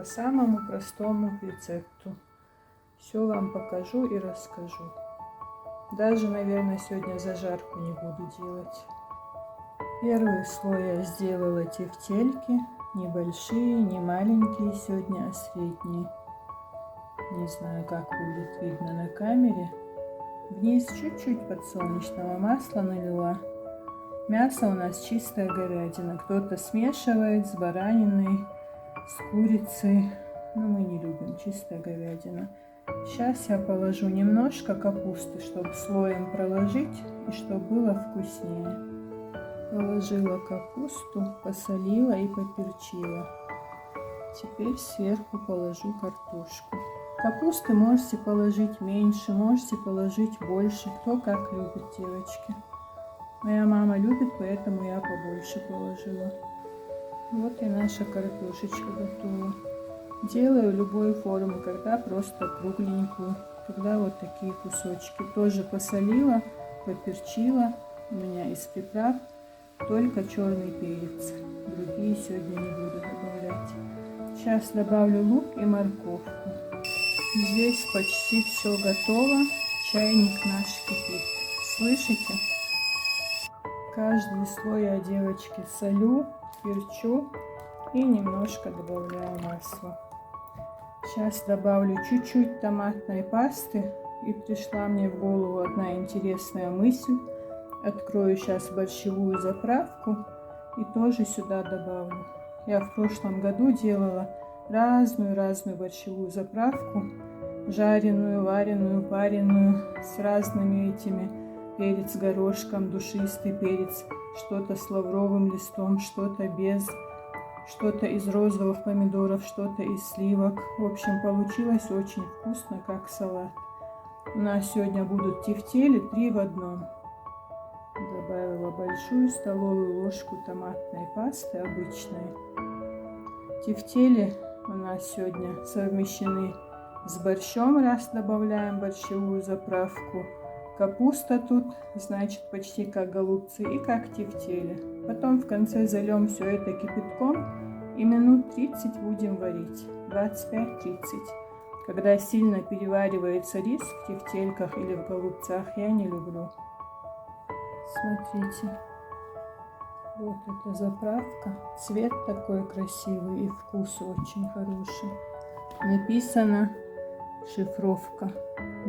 по самому простому рецепту. Все вам покажу и расскажу. Даже, наверное, сегодня зажарку не буду делать. Первый слой я сделала тефтельки. Небольшие, не маленькие сегодня, а средние. Не знаю, как будет видно на камере. Вниз чуть-чуть подсолнечного масла налила. Мясо у нас чистая говядина. Кто-то смешивает с бараниной, с курицей. Но мы не любим чистая говядина. Сейчас я положу немножко капусты, чтобы слоем проложить и чтобы было вкуснее. Положила капусту, посолила и поперчила. Теперь сверху положу картошку. Капусты можете положить меньше, можете положить больше, кто как любит, девочки. Моя мама любит, поэтому я побольше положила. Вот и наша картошечка готова. Делаю любой формы, когда просто кругленькую, когда вот такие кусочки. Тоже посолила, поперчила. У меня из приправ только черный перец. Другие сегодня не буду добавлять. Сейчас добавлю лук и морковку. Здесь почти все готово. Чайник наш кипит. Слышите? Каждый слой я, девочки, солю, перчу и немножко добавляю масла. Сейчас добавлю чуть-чуть томатной пасты. И пришла мне в голову одна интересная мысль. Открою сейчас борщевую заправку и тоже сюда добавлю. Я в прошлом году делала разную борщевую заправку. Жареную, вареную, пареную, с разными этими. Перец горошком, душистый перец, что-то с лавровым листом, что-то без, что-то из розовых помидоров, что-то из сливок. В общем, получилось очень вкусно, как салат. У нас сегодня будут тефтели 3 в 1. Добавила большую столовую ложку томатной пасты обычной. Тефтели у нас сегодня совмещены с борщом, раз добавляем борщевую заправку. Капуста тут, значит, почти как голубцы и как тефтели. Потом в конце зальем все это кипятком и минут 30 будем варить. 25-30. Когда сильно переваривается рис в тефтельках или в голубцах, я не люблю. Смотрите. Вот эта заправка. Цвет такой красивый и вкус очень хороший. Написано шифровка.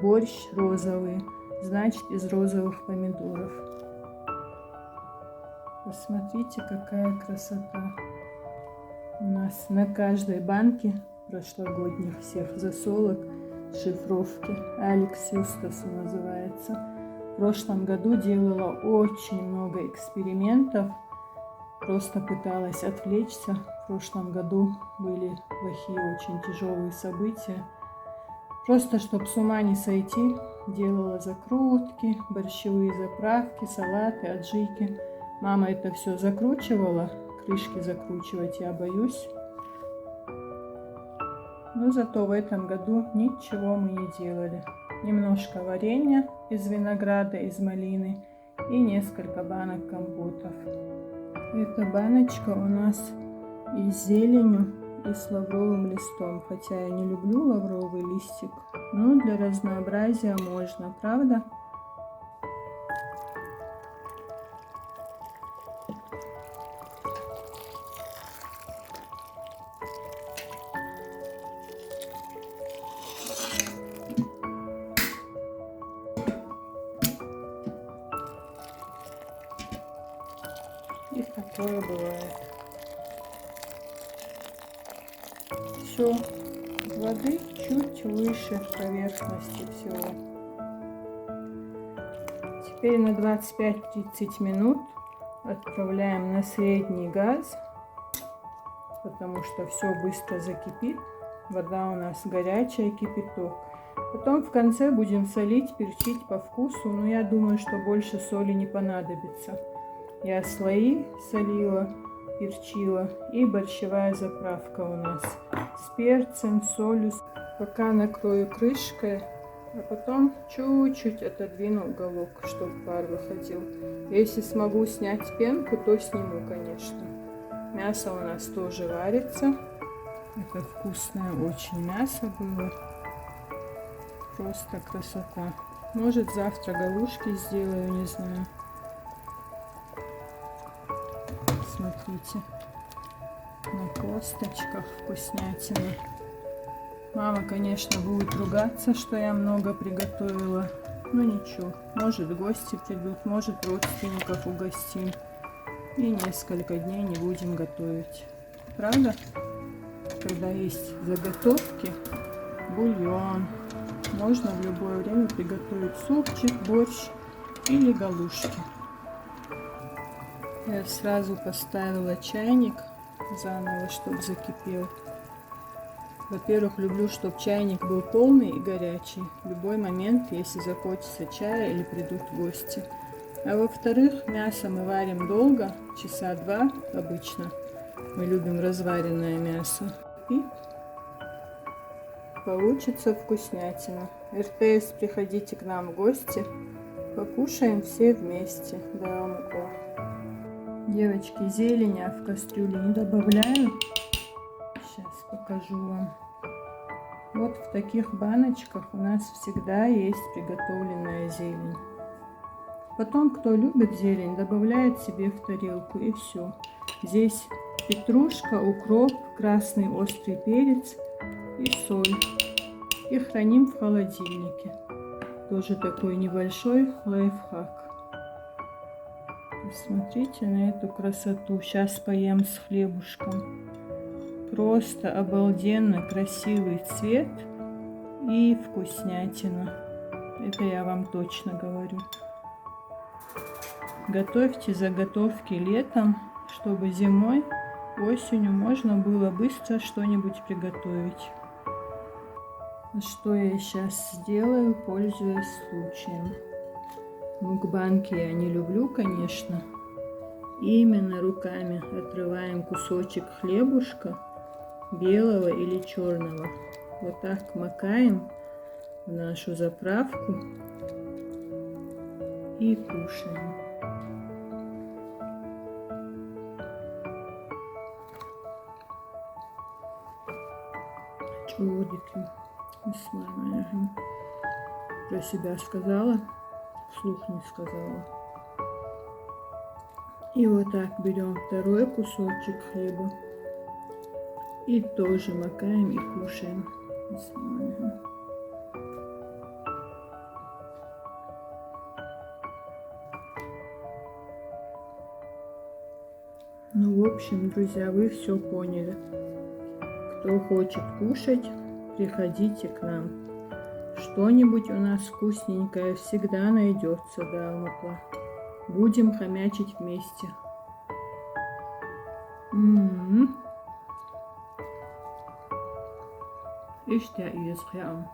Борщ розовый. Значит, из розовых помидоров. Посмотрите, какая красота. У нас на каждой банке прошлогодних всех засолок шифровки. Алекс Юстасу называется. В прошлом году делала очень много экспериментов. Просто пыталась отвлечься. В прошлом году были плохие, очень тяжелые события. Просто, чтобы с ума не сойти, делала закрутки, борщевые заправки, салаты, аджики. Мама это все закручивала. Крышки закручивать я боюсь. Но зато в этом году ничего мы не делали. Немножко варенья из винограда, из малины и несколько банок компотов. Эта баночка у нас и с зеленью, и с лавровым листом. Хотя я не люблю лавровый листик, но для разнообразия можно, правда? И такое бывает. Все, воды чуть выше поверхности всего. Теперь на 25-30 минут отправляем на средний газ, потому что все быстро закипит. Вода у нас горячая, кипяток. Потом в конце будем солить, перчить по вкусу, но я думаю, что больше соли не понадобится. Я слои солила, перчила и борщевая заправка у нас с перцем, солью. Пока накрою крышкой, а потом чуть-чуть отодвину уголок, чтобы пар выходил. Если смогу снять пенку, то сниму, конечно. Мясо у нас тоже варится. Это вкусное очень мясо было. Просто красота. Может, завтра галушки сделаю, не знаю. Смотрите. На косточках вкуснятина. Мама, конечно, будет ругаться, что я много приготовила. Ну ничего. Может, гости придут, может, родственников угостим. И несколько дней не будем готовить. Правда? Когда есть заготовки, бульон, можно в любое время приготовить супчик, борщ или галушки. Я сразу поставила чайник заново, чтобы закипел. Во-первых, люблю, чтобы чайник был полный и горячий. В любой момент, если захочется чая или придут гости. А во-вторых, мясо мы варим долго, часа 2 обычно. Мы любим разваренное мясо. И получится вкуснятина. РТС, приходите к нам в гости. Покушаем все вместе. Да, мука. Девочки, зелень я в кастрюле не добавляю. Сейчас покажу вам. Вот в таких баночках у нас всегда есть приготовленная зелень. Потом, кто любит зелень, добавляет себе в тарелку и все. Здесь петрушка, укроп, красный острый перец и соль. И храним в холодильнике. Тоже такой небольшой лайфхак. Посмотрите на эту красоту. Сейчас поем с хлебушком. Просто обалденно красивый цвет и вкуснятина. Это я вам точно говорю. Готовьте заготовки летом, чтобы зимой, осенью можно было быстро что-нибудь приготовить. Что я сейчас сделаю, пользуясь случаем. Мукбанки я не люблю, конечно. Именно руками отрываем кусочек хлебушка, белого или черного. Вот так макаем в нашу заправку и кушаем. Чудики. Про себя сказала, вслух не сказала. И вот так берем второй кусочек хлеба и тоже макаем и кушаем. Ну, в общем, друзья, вы все поняли. Кто хочет кушать, приходите к нам. Что-нибудь у нас вкусненькое всегда найдется, да, Алмапа. Будем хомячить вместе. İşte izham.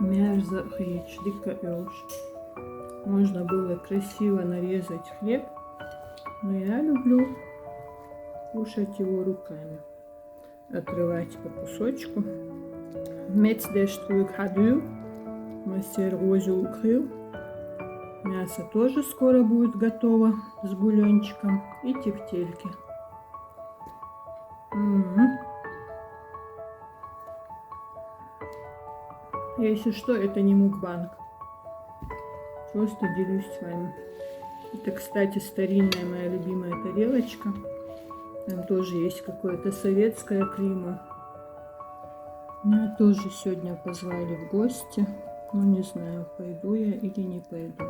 Мерзкий, дико ешь. Можно было красиво нарезать хлеб, но я люблю кушать его руками. Отрывать по кусочку. Мецдештрюк хадю. Мастер Розю укрыл. Мясо тоже скоро будет готово с бульончиком и тефтельки. Если что, это не мукбанг. Просто делюсь с вами. Это, кстати, старинная моя любимая тарелочка. Там тоже есть какое-то советское клеймо. Меня тоже сегодня позвали в гости. Но не знаю, пойду я или не пойду.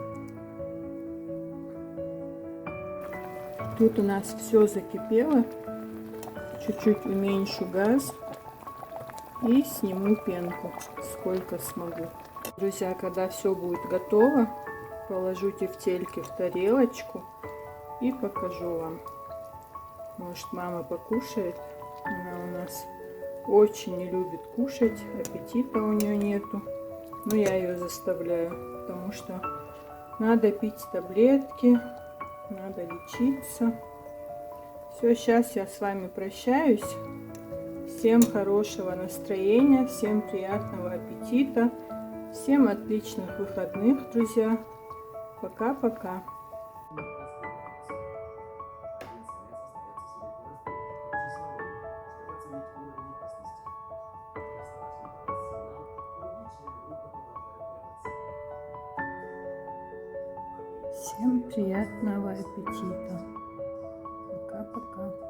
Тут у нас все закипело. Чуть-чуть уменьшу газ и сниму пенку, сколько смогу. Друзья, когда все будет готово, положу тефтельки в тарелочку и покажу вам. Может, мама покушает. Она у нас очень не любит кушать, аппетита у нее нету. Но я ее заставляю, потому что надо пить таблетки, надо лечиться. Все, сейчас я с вами прощаюсь. Всем хорошего настроения, всем приятного аппетита, всем отличных выходных, друзья. Пока-пока. Всем приятного аппетита. Пока-пока.